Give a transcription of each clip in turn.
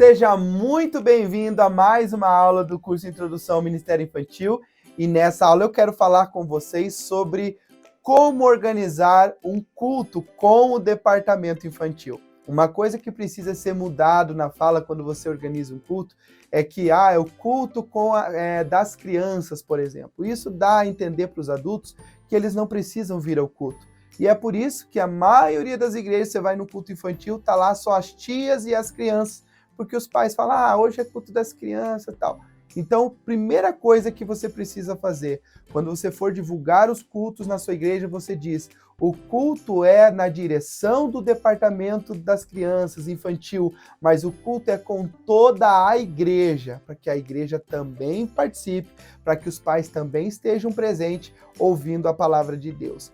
Seja muito bem-vindo a mais uma aula do curso Introdução ao Ministério Infantil. E nessa aula eu quero falar com vocês sobre como organizar um culto com o departamento infantil. Uma coisa que precisa ser mudado na fala quando você organiza um culto é que é o culto das crianças, por exemplo. Isso dá a entender para os adultos que eles não precisam vir ao culto. E é por isso que a maioria das igrejas, você vai no culto infantil, tá lá só as tias e as crianças, porque os pais falam, hoje é culto das crianças e tal. Então, primeira coisa que você precisa fazer, quando você for divulgar os cultos na sua igreja, você diz, o culto é na direção do departamento das crianças, infantil, mas o culto é com toda a igreja, para que a igreja também participe, para que os pais também estejam presentes ouvindo a palavra de Deus.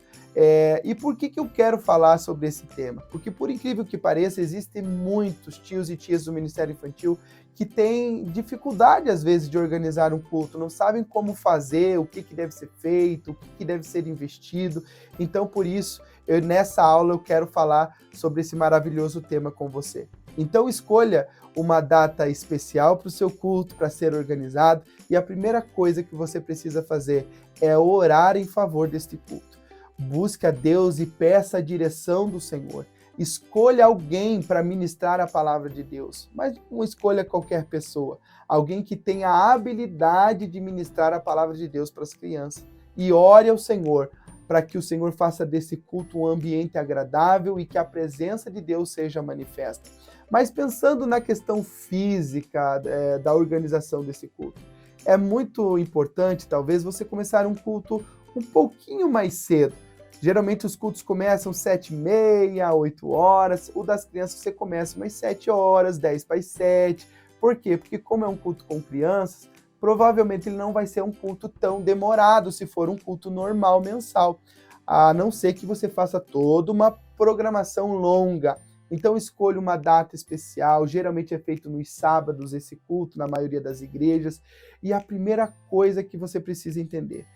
E por que eu quero falar sobre esse tema? Porque, por incrível que pareça, existem muitos tios e tias do Ministério Infantil que têm dificuldade, às vezes, de organizar um culto, não sabem como fazer, o que deve ser feito, o que deve ser investido. Então, por isso, nessa aula eu quero falar sobre esse maravilhoso tema com você. Então, escolha uma data especial para o seu culto, para ser organizado, e a primeira coisa que você precisa fazer é orar em favor deste culto. Busque a Deus e peça a direção do Senhor. Escolha alguém para ministrar a palavra de Deus, mas não escolha qualquer pessoa. Alguém que tenha a habilidade de ministrar a palavra de Deus para as crianças. E ore ao Senhor para que o Senhor faça desse culto um ambiente agradável e que a presença de Deus seja manifesta. Mas pensando na questão física da organização desse culto, é muito importante, talvez, você começar um culto um pouquinho mais cedo. Geralmente os cultos começam 7h30, 8 horas. O das crianças você começa umas 7 horas, 10 para as 7. Por quê? Porque como é um culto com crianças, provavelmente ele não vai ser um culto tão demorado se for um culto normal mensal. A não ser que você faça toda uma programação longa. Então escolha uma data especial, geralmente é feito nos sábados esse culto, na maioria das igrejas. E a primeira coisa que você precisa entender,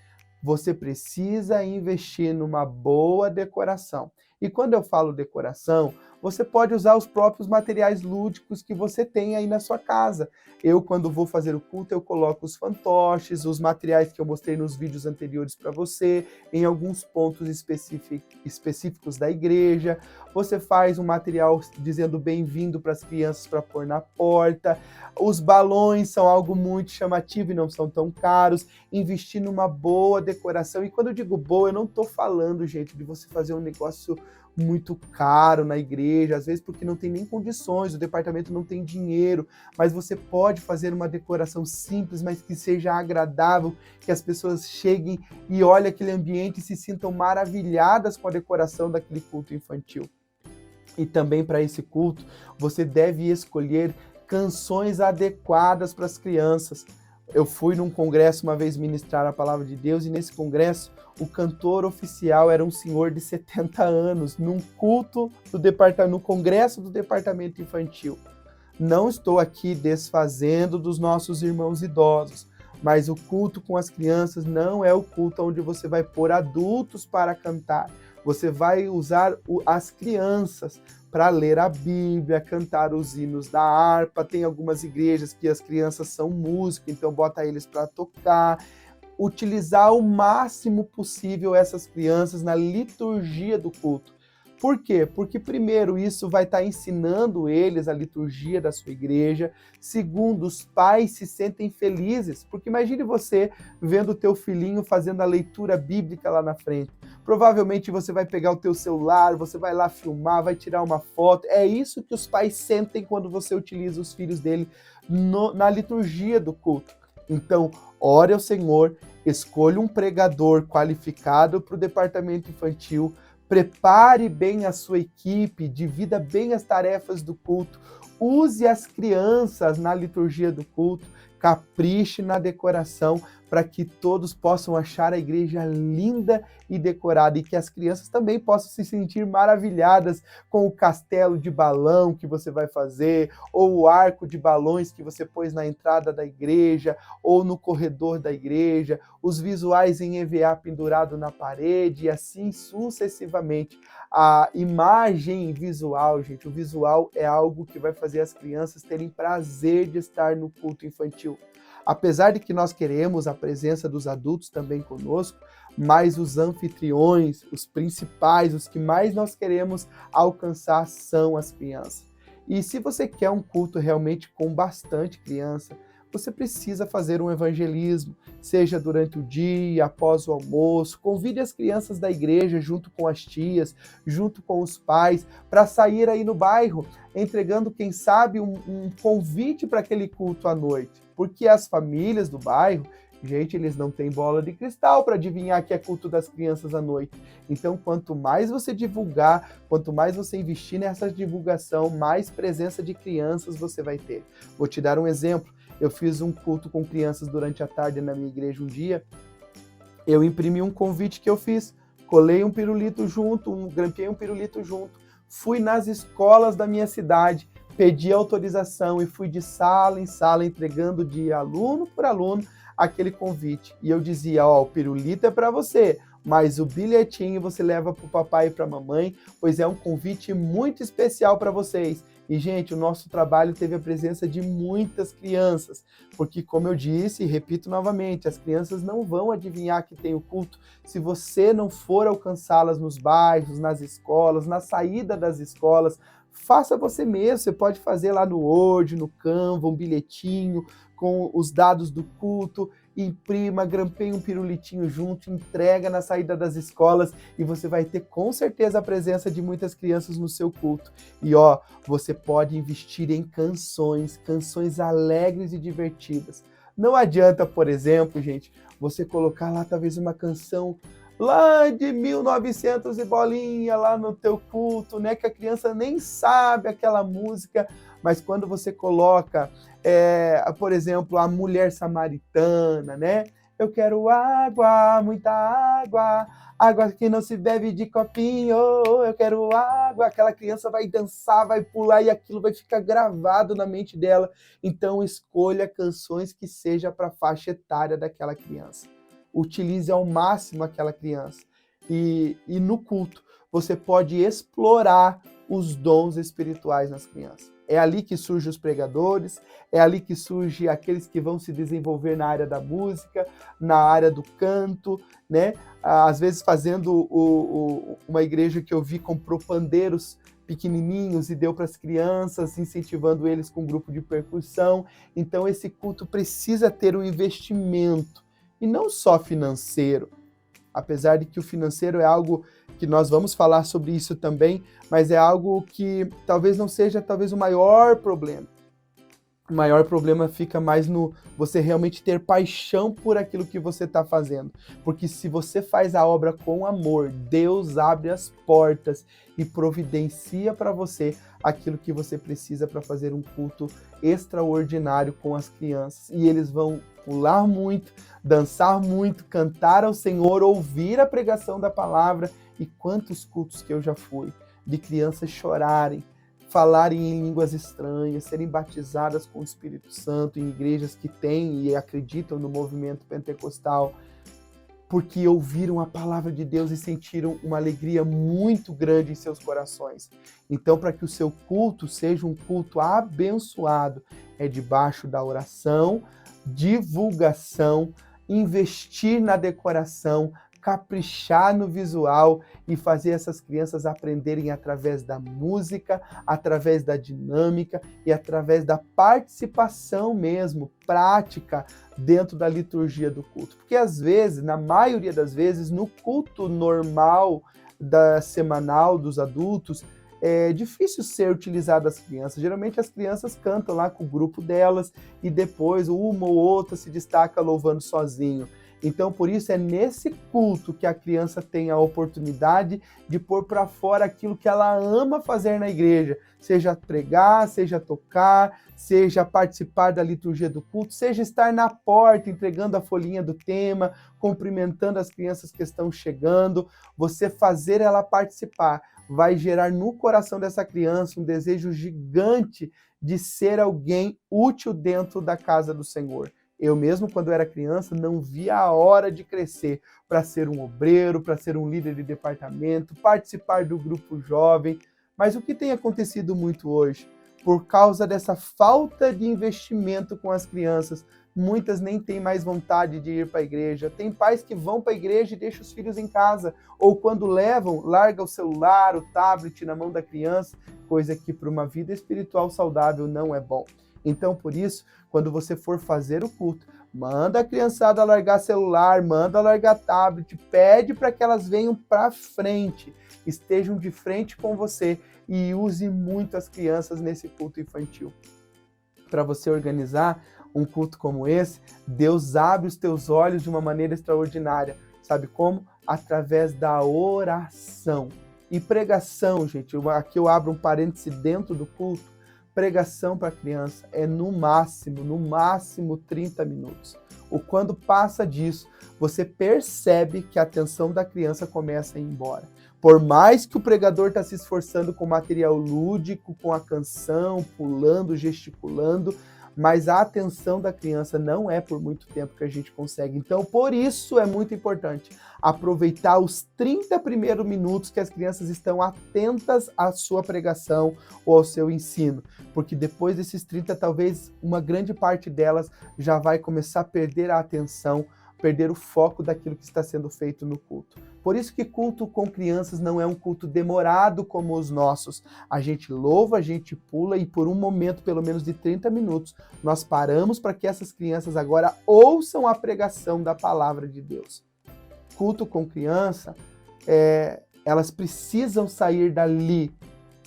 você precisa investir numa boa decoração. E quando eu falo decoração, você pode usar os próprios materiais lúdicos que você tem aí na sua casa. Eu, quando vou fazer o culto, eu coloco os fantoches, os materiais que eu mostrei nos vídeos anteriores para você, em alguns pontos específicos da igreja. Você faz um material dizendo bem-vindo para as crianças para pôr na porta. Os balões são algo muito chamativo e não são tão caros. Investir numa boa decoração. E quando eu digo boa, eu não estou falando, gente, de você fazer um negócio muito caro na igreja, às vezes porque não tem nem condições, o departamento não tem dinheiro, mas você pode fazer uma decoração simples, mas que seja agradável, que as pessoas cheguem e olhem aquele ambiente e se sintam maravilhadas com a decoração daquele culto infantil. E também para esse culto, você deve escolher canções adequadas para as crianças. Eu fui num congresso uma vez ministrar a palavra de Deus e nesse congresso o cantor oficial era um senhor de 70 anos, num culto no congresso do departamento infantil. Não estou aqui desfazendo dos nossos irmãos idosos, mas o culto com as crianças não é o culto onde você vai pôr adultos para cantar. Você vai usar as crianças para ler a Bíblia, cantar os hinos da harpa. Tem algumas igrejas que as crianças são músicos, então bota eles para tocar. Utilizar o máximo possível essas crianças na liturgia do culto. Por quê? Porque, primeiro, isso vai estar ensinando eles a liturgia da sua igreja. Segundo, os pais se sentem felizes, porque imagine você vendo o teu filhinho fazendo a leitura bíblica lá na frente. Provavelmente você vai pegar o teu celular, você vai lá filmar, vai tirar uma foto. É isso que os pais sentem quando você utiliza os filhos dele na liturgia do culto. Então, ore ao Senhor, escolha um pregador qualificado para o departamento infantil, prepare bem a sua equipe, divida bem as tarefas do culto, use as crianças na liturgia do culto, capriche na decoração para que todos possam achar a igreja linda e decorada e que as crianças também possam se sentir maravilhadas com o castelo de balão que você vai fazer, ou o arco de balões que você pôs na entrada da igreja, ou no corredor da igreja, os visuais em EVA pendurado na parede e assim sucessivamente. A imagem visual, gente, o visual é algo que vai fazer as crianças terem prazer de estar no culto infantil. Apesar de que nós queremos a presença dos adultos também conosco, mas os anfitriões, os principais, os que mais nós queremos alcançar são as crianças. E se você quer um culto realmente com bastante criança, você precisa fazer um evangelismo, seja durante o dia, após o almoço. Convide as crianças da igreja junto com as tias, junto com os pais, para sair aí no bairro, entregando, quem sabe, um convite para aquele culto à noite. Porque as famílias do bairro, gente, eles não têm bola de cristal para adivinhar que é culto das crianças à noite. Então, quanto mais você divulgar, quanto mais você investir nessa divulgação, mais presença de crianças você vai ter. Vou te dar um exemplo. Eu fiz um culto com crianças durante a tarde na minha igreja um dia. Eu imprimi um convite que eu fiz, colei um pirulito junto, grampeei um pirulito junto, fui nas escolas da minha cidade, pedi autorização e fui de sala em sala entregando de aluno por aluno aquele convite. E eu dizia, ó, o pirulito é para você, mas o bilhetinho você leva para o papai e para a mamãe, pois é um convite muito especial para vocês. E, gente, o nosso trabalho teve a presença de muitas crianças, porque, como eu disse e repito novamente, as crianças não vão adivinhar que tem o culto se você não for alcançá-las nos bairros, nas escolas, na saída das escolas. Faça você mesmo, você pode fazer lá no Word, no Canva, um bilhetinho com os dados do culto, imprima, grampeie um pirulitinho junto, entrega na saída das escolas e você vai ter com certeza a presença de muitas crianças no seu culto. E ó, você pode investir em canções alegres e divertidas. Não adianta, por exemplo, gente, você colocar lá talvez uma canção lá de 1900 e bolinha lá no teu culto, né, que a criança nem sabe aquela música, mas quando você coloca, por exemplo, a mulher samaritana, né, eu quero água, muita água, água que não se bebe de copinho, eu quero água, aquela criança vai dançar, vai pular e aquilo vai ficar gravado na mente dela. Então escolha canções que seja para a faixa etária daquela criança. Utilize ao máximo aquela criança. E no culto, você pode explorar os dons espirituais nas crianças. É ali que surgem os pregadores, é ali que surgem aqueles que vão se desenvolver na área da música, na área do canto, né? Às vezes fazendo uma igreja que eu vi comprou pandeiros pequenininhos e deu para as crianças, incentivando eles com um grupo de percussão. Então esse culto precisa ter um investimento. E não só financeiro, apesar de que o financeiro é algo que nós vamos falar sobre isso também, mas é algo que talvez não seja o maior problema. O maior problema fica mais no você realmente ter paixão por aquilo que você está fazendo. Porque se você faz a obra com amor, Deus abre as portas e providencia para você aquilo que você precisa para fazer um culto extraordinário com as crianças. E eles vão pular muito, dançar muito, cantar ao Senhor, ouvir a pregação da palavra. E quantos cultos que eu já fui, de crianças chorarem, falarem em línguas estranhas, serem batizadas com o Espírito Santo em igrejas que têm e acreditam no movimento pentecostal, porque ouviram a palavra de Deus e sentiram uma alegria muito grande em seus corações. Então, para que o seu culto seja um culto abençoado, é debaixo da oração, divulgação, investir na decoração, caprichar no visual e fazer essas crianças aprenderem através da música, através da dinâmica e através da participação mesmo, prática, dentro da liturgia do culto. Porque às vezes, na maioria das vezes, no culto normal semanal dos adultos, é difícil ser utilizado as crianças. Geralmente as crianças cantam lá com o grupo delas e depois uma ou outra se destaca louvando sozinho. Então, por isso, é nesse culto que a criança tem a oportunidade de pôr para fora aquilo que ela ama fazer na igreja, seja pregar, seja tocar, seja participar da liturgia do culto, seja estar na porta entregando a folhinha do tema, cumprimentando as crianças que estão chegando. Você fazer ela participar vai gerar no coração dessa criança um desejo gigante de ser alguém útil dentro da casa do Senhor. Eu mesmo, quando era criança, não via a hora de crescer para ser um obreiro, para ser um líder de departamento, participar do grupo jovem. Mas o que tem acontecido muito hoje? Por causa dessa falta de investimento com as crianças, muitas nem têm mais vontade de ir para a igreja. Tem pais que vão para a igreja e deixam os filhos em casa, ou quando levam, larga o celular, o tablet na mão da criança, coisa que para uma vida espiritual saudável não é bom. Então, por isso, quando você for fazer o culto, manda a criançada largar celular, manda largar tablet, pede para que elas venham para frente, estejam de frente com você e use muito as crianças nesse culto infantil. Para você organizar um culto como esse, Deus abre os teus olhos de uma maneira extraordinária. Sabe como? Através da oração. E pregação, gente, aqui eu abro um parêntese dentro do culto. Pregação para criança é no máximo 30 minutos. Ou quando passa disso, você percebe que a atenção da criança começa a ir embora. Por mais que o pregador está se esforçando com material lúdico, com a canção, pulando, gesticulando, mas a atenção da criança não é por muito tempo que a gente consegue. Então, por isso é muito importante aproveitar os 30 primeiros minutos que as crianças estão atentas à sua pregação ou ao seu ensino, porque depois desses 30, talvez uma grande parte delas já vai começar a perder a atenção, perder o foco daquilo que está sendo feito no culto. Por isso que culto com crianças não é um culto demorado como os nossos. A gente louva, a gente pula e por um momento, pelo menos de 30 minutos, nós paramos para que essas crianças agora ouçam a pregação da palavra de Deus. Culto com criança, elas precisam sair dali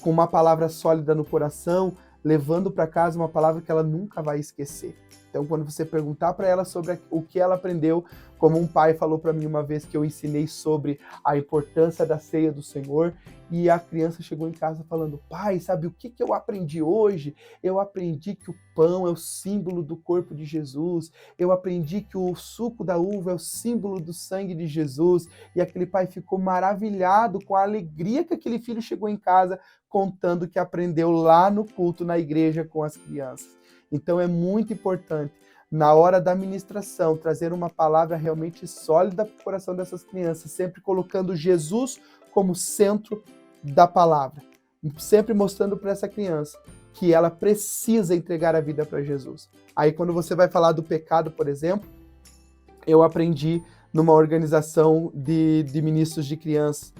com uma palavra sólida no coração, levando para casa uma palavra que ela nunca vai esquecer. Então, quando você perguntar para ela sobre o que ela aprendeu, como um pai falou para mim uma vez que eu ensinei sobre a importância da ceia do Senhor, e a criança chegou em casa falando: pai, sabe o que eu aprendi hoje? Eu aprendi que o pão é o símbolo do corpo de Jesus, eu aprendi que o suco da uva é o símbolo do sangue de Jesus, e aquele pai ficou maravilhado com a alegria que aquele filho chegou em casa contando que aprendeu lá no culto, na igreja, com as crianças. Então é muito importante, na hora da ministração, trazer uma palavra realmente sólida para o coração dessas crianças, sempre colocando Jesus como centro da palavra, sempre mostrando para essa criança que ela precisa entregar a vida para Jesus. Aí quando você vai falar do pecado, por exemplo, eu aprendi numa organização de ministros de crianças,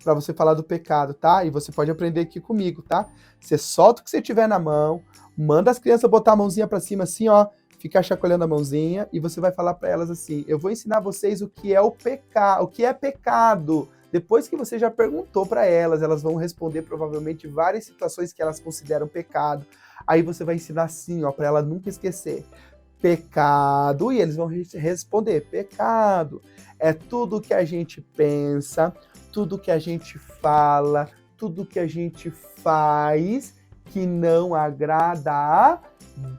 para você falar do pecado, tá? E você pode aprender aqui comigo, tá? Você solta o que você tiver na mão, manda as crianças botar a mãozinha para cima assim, ó, ficar chacoalhando a mãozinha, e você vai falar para elas assim: eu vou ensinar vocês o que é o pecado, o que é pecado. Depois que você já perguntou para elas, elas vão responder provavelmente várias situações que elas consideram pecado. Aí você vai ensinar assim, ó, para ela nunca esquecer. Pecado, e eles vão responder: pecado é tudo que a gente pensa, tudo que a gente fala, tudo que a gente faz que não agrada a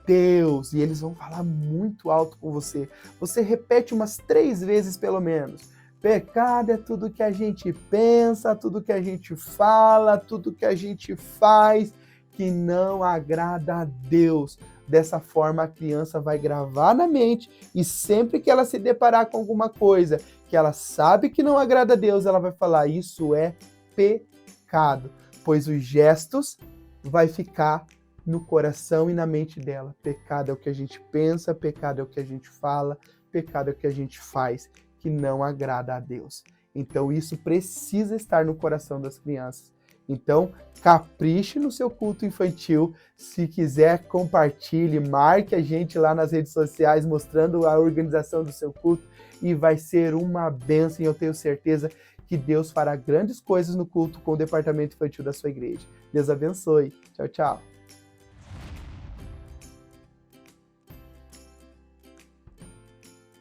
Deus. E eles vão falar muito alto com você. Você repete umas 3 vezes pelo menos. Pecado é tudo que a gente pensa, tudo que a gente fala, tudo que a gente faz que não agrada a Deus. Dessa forma, a criança vai gravar na mente e sempre que ela se deparar com alguma coisa que ela sabe que não agrada a Deus, ela vai falar: isso é pecado, pois os gestos vai ficar no coração e na mente dela. Pecado é o que a gente pensa, pecado é o que a gente fala, pecado é o que a gente faz que não agrada a Deus. Então isso precisa estar no coração das crianças. Então, capriche no seu culto infantil. Se quiser, compartilhe, marque a gente lá nas redes sociais mostrando a organização do seu culto e vai ser uma bênção. E eu tenho certeza que Deus fará grandes coisas no culto com o departamento infantil da sua igreja. Deus abençoe. Tchau, tchau.